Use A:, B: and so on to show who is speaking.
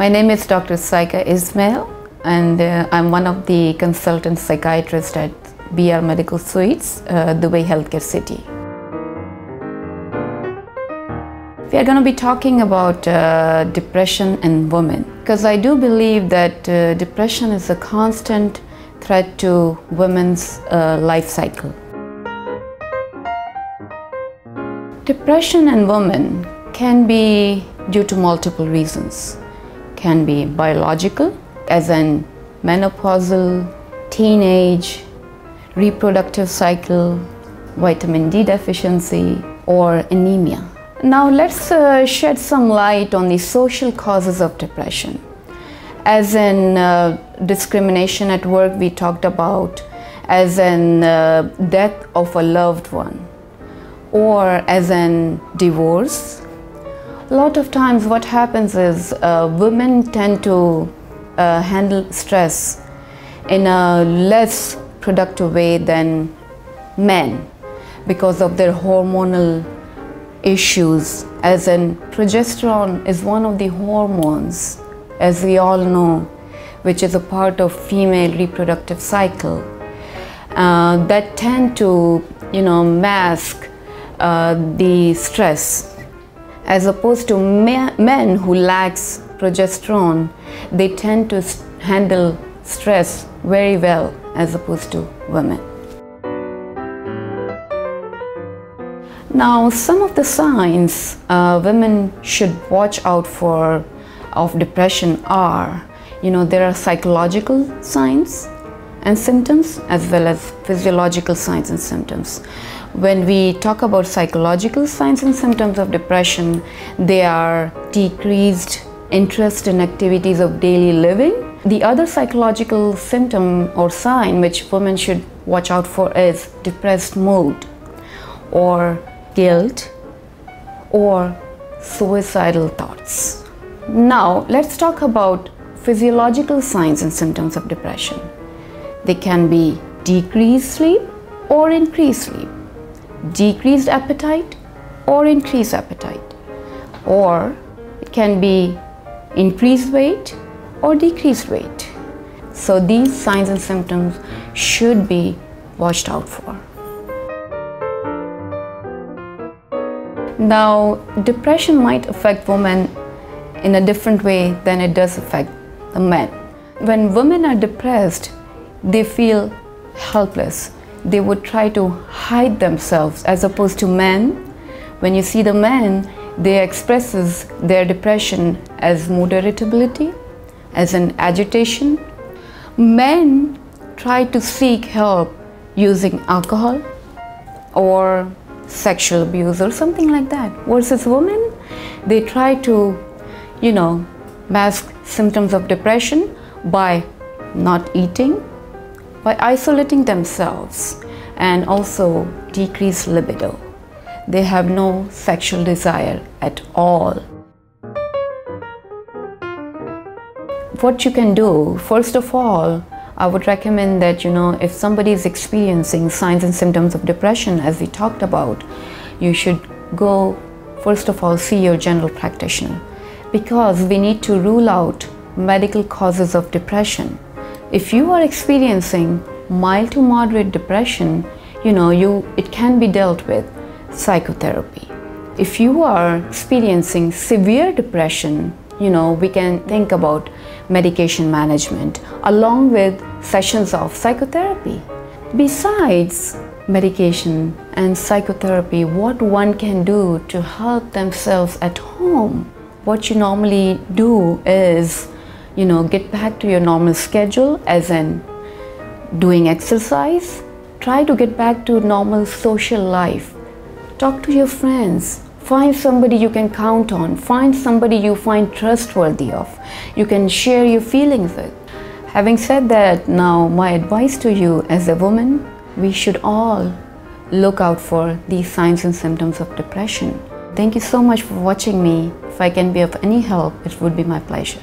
A: My name is Dr. Saika Ismail, and I'm one of the consultant psychiatrists at BR Medical Suites, Dubai Healthcare City. We are going to be talking about depression in women, because I do believe that depression is a constant threat to women's life cycle. Depression in women can be due to multiple reasons. Can be biological, as in menopausal, teenage, reproductive cycle, vitamin D deficiency, or anemia. Now let's shed some light on the social causes of depression. As in discrimination at work, we talked about, as in death of a loved one, or as in divorce. A lot of times what happens is women tend to handle stress in a less productive way than men because of their hormonal issues, as in progesterone is one of the hormones, as we all know, which is a part of female reproductive cycle, that tend to mask the stress. As opposed to men who lacks progesterone, they tend to handle stress very well as opposed to women. Now, some of the signs women should watch out for of depression are, there are psychological signs and symptoms as well as physiological signs and symptoms. When we talk about psychological signs and symptoms of depression, they are decreased interest in activities of daily living. The other psychological symptom or sign which women should watch out for is depressed mood, or guilt, or suicidal thoughts. Now let's talk about physiological signs and symptoms of depression. They can be decreased sleep or increased sleep, decreased appetite or increased appetite, or it can be increased weight or decreased weight. So these signs and symptoms should be watched out for. Now, depression might affect women in a different way than it does affect the men. When women are depressed, they feel helpless. They would try to hide themselves, as opposed to men. When you see the men, they expresses their depression as mood irritability, as an agitation. Men try to seek help using alcohol or sexual abuse or something like that, versus women, they try to mask symptoms of depression by not eating, by isolating themselves, and also decreased libido. They have no sexual desire at all. What you can do, first of all, I would recommend that if somebody is experiencing signs and symptoms of depression, as we talked about, you should go first of all see your general practitioner, because we need to rule out medical causes of depression. If you are experiencing mild to moderate depression, it can be dealt with psychotherapy. If you are experiencing severe depression, we can think about medication management along with sessions of psychotherapy. Besides medication and psychotherapy, what one can do to help themselves at home, what you normally do is get back to your normal schedule, as in doing exercise. Try to get back to normal social life. Talk to your friends. Find somebody you can count on. Find somebody you find trustworthy of. You can share your feelings with. Having said that, now my advice to you as a woman, we should all look out for these signs and symptoms of depression. Thank you so much for watching me. If I can be of any help, it would be my pleasure.